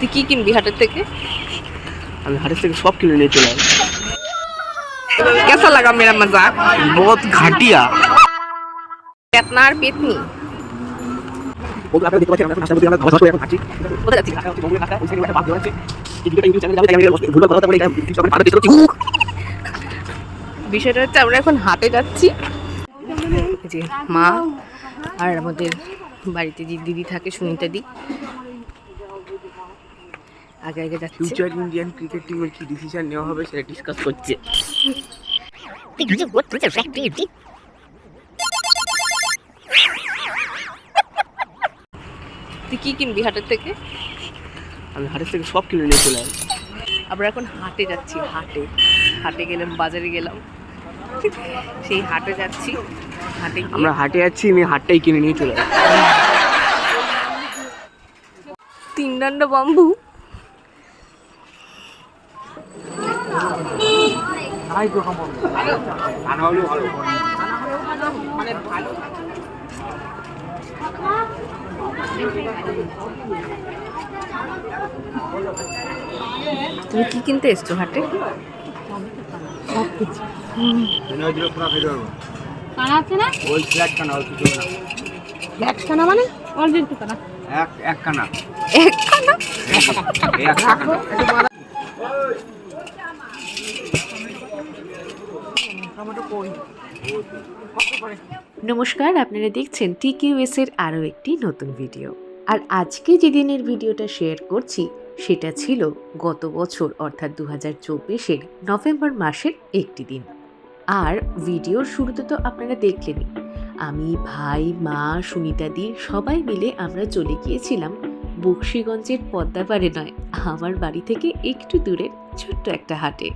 তুই কি কিনবি হাটের থেকে? আমি হাটের থেকে সব কিনে নিয়ে চলে আসি। कैसा लगा मेरा मजाक? बहुत घटिया। पेतना और पेतनी বন্ধু আপনারা দেখতে পাচ্ছেন আমরা রাস্তার মধ্যে আমরা ঘাস করে এখন হাঁটছি। কোথায় যাচ্ছি? রাস্তা হচ্ছে জঙ্গলের রাস্তা, ওই সাইডে একটা বাঘ দৌড়াচ্ছে। এই ভিডিওটা ইউটিউব চ্যানেলে যাবে, তাই আমি ভুলভাল কথা বলে এটা কিছু আমরা পারে দিতে বিষয়টা হচ্ছে আমরা এখন হাটে যাচ্ছি। যে মা আর আমাদের বাড়িতে যে দিদি থাকে সুনিতা দি আগে আগে যাচ্ছে। ফিউচার ইন্ডিয়ান ক্রিকেট টিমের কি ডিসিশন নেওয়া হবে সেটা ডিসকাস করছে। তুই কি কিনবি হাটের থেকে? আমি হাটের থেকে সব কিনে নিয়ে চলে আসি। আমরা এখন হাটে যাচ্ছি। হাটে গেলাম, বাজারে গেলাম, সেই হাটে যাচ্ছি। হাটে আমরা হাটে যাচ্ছি, আমি হাটটাই কিনে নিয়ে চলে আসি। 3 ডান্ডা বাম্বু। তুমি কি কিনতে এসছো হাটে? একখানা মানে একখানা। নমস্কার, আপনারা দেখছেন TQS এর আরও একটি নতুন ভিডিও। আর আজকে যে দিনের ভিডিওটা শেয়ার করছি সেটা ছিল গত বছর অর্থাৎ 2024-এর নভেম্বর মাসের একটি দিন। আর ভিডিওর শুরুতে তো আপনারা দেখলেনই, আমি, ভাই, মা, সুনিতা দি সবাই মিলে আমরা চলে গিয়েছিলাম বক্সিগঞ্জের পদ্মাপাড়ে নয়, আমার বাড়ি থেকে একটু দূরের ছোট্ট একটা হাটে।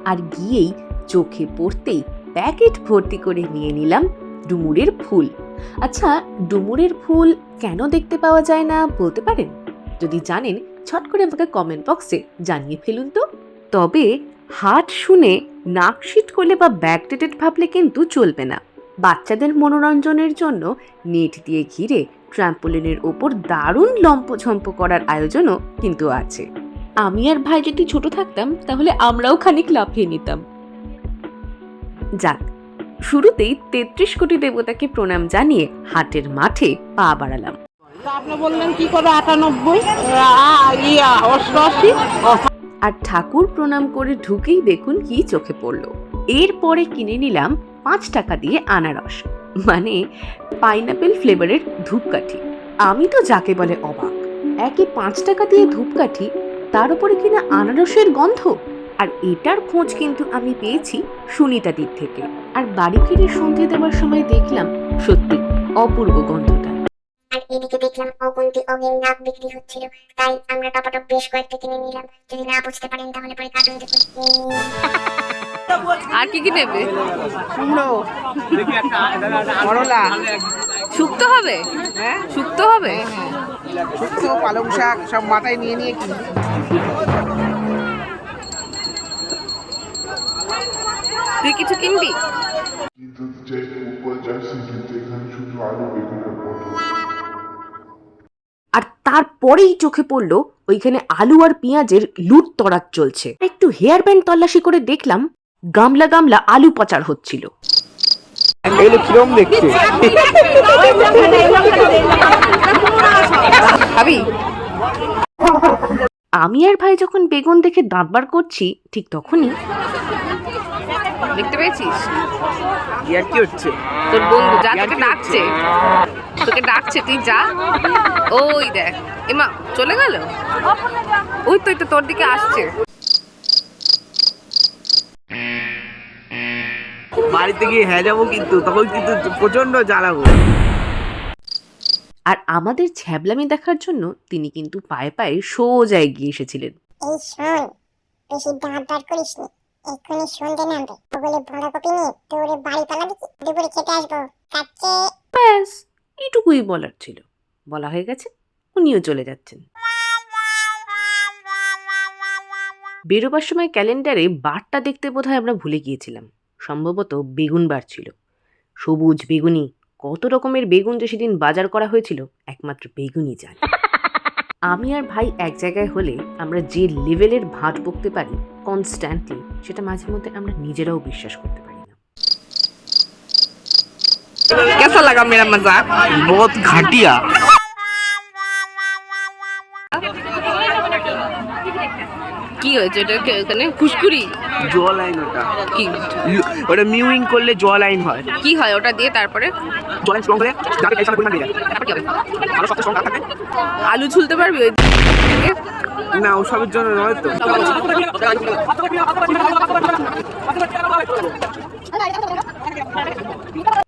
আর গিয়েই চোখে পড়তেই প্যাকেট ভর্তি করে নিয়ে নিলাম ডুমুরের ফুল। আচ্ছা, ডুমুরের ফুল কেন দেখতে পাওয়া যায় না বলতে পারেন? যদি জানেন ছট করে আমাকে কমেন্ট বক্সে জানিয়ে ফেলুন তো। তবে হাট শুনে নাকশিট করলে বা ব্যাকডেটেড ভাবলে কিন্তু চলবে না। বাচ্চাদের মনোরঞ্জনের জন্য নেট দিয়ে ঘিরে ট্র্যাম্পোলিনের ওপর দারুণ লম্পঝম্প করার আয়োজনও কিন্তু আছে। আমি আর ভাই যদি ছোট থাকতাম তাহলে আমরাও খানিক লাফিয়ে নিতাম। যাক, শুরুতেই 33 কোটি দেবতাকে প্রণাম জানিয়ে হাটের মাঠে পা বাড়ালাম। আপনি বললেন কি করে 98 88 আর ঠাকুর প্রণাম করে ঢুকেই দেখুন কি চোখে পড়ল। এরপরে কিনে নিলাম 5 টাকা দিয়ে আনারস, মানে পাইনাপেল ফ্লেভারের ধূপকাঠি। আমি তো যাকে বলে অবাক, একে 5 টাকা দিয়ে ধূপকাঠি, তার উপরে কিনা আনারসের গন্ধ। আর এটার খোঁজ কিন্তু আমি পেয়েছি সুনিতা দিক থেকে। আর বাড়ি ফিরে সন্ধে দেওয়ার সময় দেখলাম সত্যি অপূর্ব গন্ধটা। আর এদিকে দেখলাম অগুন্তি অগিন নাক বিক্রি হচ্ছিল, তাই আমরা টপাটপ বেশ কয়েকটা কিনে নিলাম। যদি না বুঝতে পারেন তাহলে পরে কার্টুন দেখুন। আর কি কি নেবে? কুমড়ো, করলা, শুক্তো হবে? হ্যাঁ শুক্তো হবে? শুক্তো, পালং শাক সব মাথায় নিয়ে নিয়ে কিনি। তুই কিছু কিনবি? আর তারপরেই চোখে পড়লো ওইখানে আলু আর পেঁয়াজের লুট তরাজ চলছে। একটু হেয়ার ব্যান্ড তল্লাশি করে দেখলাম গামলা গামলা আলু পাচার হচ্ছিল। এগুলো কিরম দেখতে? ভাবি, আমি আর ভাই যখন বেগুন দেখে দাঁত বার করছি ঠিক তখনই দেখতে পেয়েছিস ইয়ার কি হচ্ছে? তোর বন্ধু যা তোকে ডাকছে তুই যা। ওই দেখ, এমা চলে গেল। ওই তো তোর দিকে আসছে। বাড়িতে গিয়ে হ্যাঁ যাবো, কিন্তু তখন কিন্তু প্রচন্ড জ্বালাবো। আর আমাদের ছ্যাবলামি দেখার জন্য তিনি কিন্তু পায়ে পায়ে সোজা এগিয়ে এসেছিলেন। এই শোন, বেশি দাঁত দাঁত করিস নি, এক্ষুনি সন্ধে নামবে। ওগুলো বাঁধাকপি নিয়ে তোরে বাড়ি পালাবি, দুপুরে খেতে আসবো। কাচ্ছে ব্যাস, এইটুকুই বলার ছিল, বলা হয়ে গেছে। উনিও চলে যাচ্ছেন। বেরোবার সময় ক্যালেন্ডারে বারটা দেখতে বোধহয় আমরা ভুলে গিয়েছিলাম। সম্ভবত বেগুন বার ছিল, সবুজ বেগুনি। কত রকমের বেগুন যে সেদিন বাজার করা হয়েছিল একমাত্র বেগুনই জানে। আমি আর ভাই এক জায়গায় হলে আমরা যে লেভেলের ভাট বকতে পারি কনস্ট্যান্টলি, সেটা মাঝে মধ্যে আমরা নিজেরাও বিশ্বাস করতে পারি না। कैसा लगा मेरा मजाक? बहुत घटिया। কি হয়েছে এটা ওখানে খুশকুরি জ লাইন ওটা, কি ওটা মিউইং করলে জ লাইন হয়। কি হয় ওটা দিয়ে? তারপরে জ লাইন স্ট্রং করে যাতে ক্যালসিয়ামের পরিমাণ বেড়ে যায়। তারপর কি হবে? আরো সবচেয়ে স্ট্রং থাকবে। আলু ছুলতে পারবি ওই না, ওসবের জন্য নয় তো।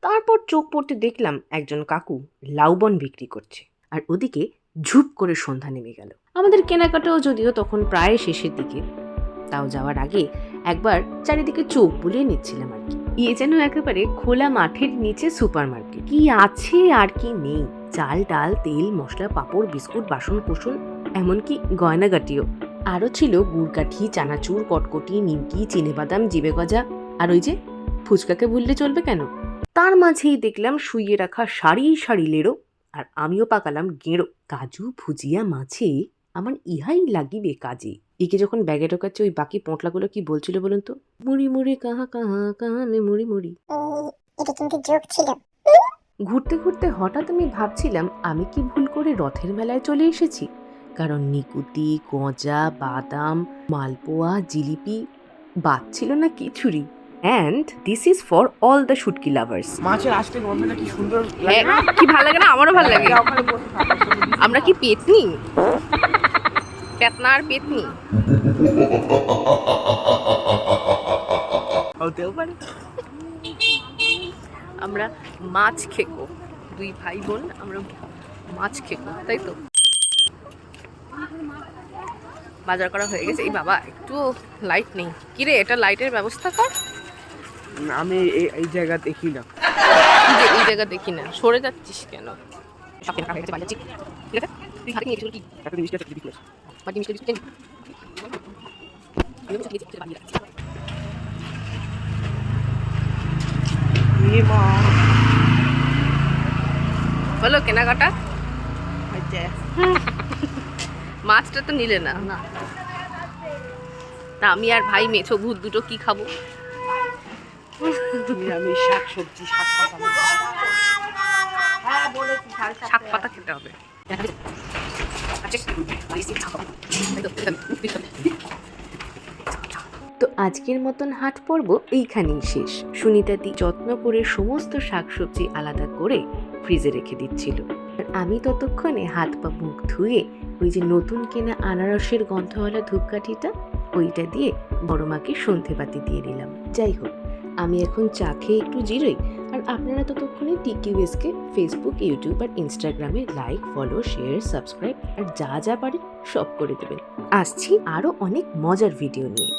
তারপর চোখ পড়তে দেখলাম একজন কাকু লাউবন বিক্রি করছে, আর ওদিকে ঝুপ করে সন্ধ্যা নেমে গেল। আমাদের কেনাকাটাও যদিও তখন প্রায় শেষের দিকে, তাও যাওয়ার আগে একবার চারিদিকে চোখ বুলিয়ে নিচ্ছিলাম আর কি। যেন একেবারে খোলা মাঠের নিচে সুপার মার্কেট, কি আছে আর কি নেই, চাল ডাল তেল মশলা পাঁপড় বিস্কুট বাসন কোসন, এমনকি গয়নাগাটিও। আরও ছিল গুড়কাঠি চানাচুর কটকটি নিমকি চিনেবাদাম জিবে গজা, আর ওই যে ফুচকাকে ভুললে চলবে কেন। তার মাঝেই দেখলাম শুইয়ে রাখা সারি সারি লেড়ো, আর আমিও পাকালাম গেঁড়ো। কাজু ভুজিয়া মাছে আমার ইহাই লাগিবে কাজে। একে যখন ব্যাগে ঢোকাচ্ছে ওই বাকি পোঁটলাগুলো কি বলছিল বলুন তো? মুড়ি মুড়ি কাহা কাহা কাহা মে মুড়ি মুড়ি। এটা কিন্তু জোক ছিল। ঘুরতে ঘুরতে হঠাৎ আমি ভাবছিলাম আমি কি ভুল করে রথের মেলায় চলে এসেছি, কারণ নিকুতি গজা বাদাম মালপোয়া জিলিপি বাদ ছিল না কিছুরই। And this is for all the শুটকি লাভার্স। মাছের আজকে গন্ধটা কি সুন্দর। কি ভালো লাগে না? আমারও ভালো লাগে। আমরা কি পেতনি, পেতনা আর পেতনি হতেও পারে। আমরা মাছ খেকো, দুই ভাই বোন আমরা মাছ খেকো, তাই তো। বাজার করা হয়ে গেছে। এই বাবা একটু লাইট নেই, কিরে এটা লাইটের ব্যবস্থা কর। আমি এই জায়গা দেখি না। এই জায়গা দেখি না, সরে যাচ্ছিস কেন? সব কেনা হয়ে গেছে, বাড়ি যাচ্ছি। ঠিক আছে, তুই হাতে নিয়ে কি একটা জিনিস আছে দেখি। বাকি মিষ্টি বিস্কুট বলো কেনাকাটা। মাছটা তো নিলে না। না আমি আর ভাই মেছো ভূত দুটো কি খাবো? আমি শাক সবজি শাক পাতা খেতে হবে। তো আজকের মতন হাট পর্ব এইখানেই শেষ। সুনিতাদি যত্ন করে সমস্ত শাকসবজি আলাদা করে ফ্রিজে রেখে দিচ্ছিল, আর আমি ততক্ষণে হাত পা মুখ ধুয়ে ওই যে নতুন কেনা আনারসের গন্ধওয়ালা ধূপকাঠিটা ওইটা দিয়ে বড় মাকে সন্ধেবাতি দিয়ে দিলাম। যাই হোক, আমি এখন চা খেয়ে একটু জিরোই, আর আপনারা ততক্ষণে টিকিউএসকে ফেসবুক ইউটিউব আর ইনস্টাগ্রামে লাইক ফলো শেয়ার সাবস্ক্রাইব আর যা যা পারেন সব করে দেবেন। আসছি আরও অনেক মজার ভিডিও নিয়ে।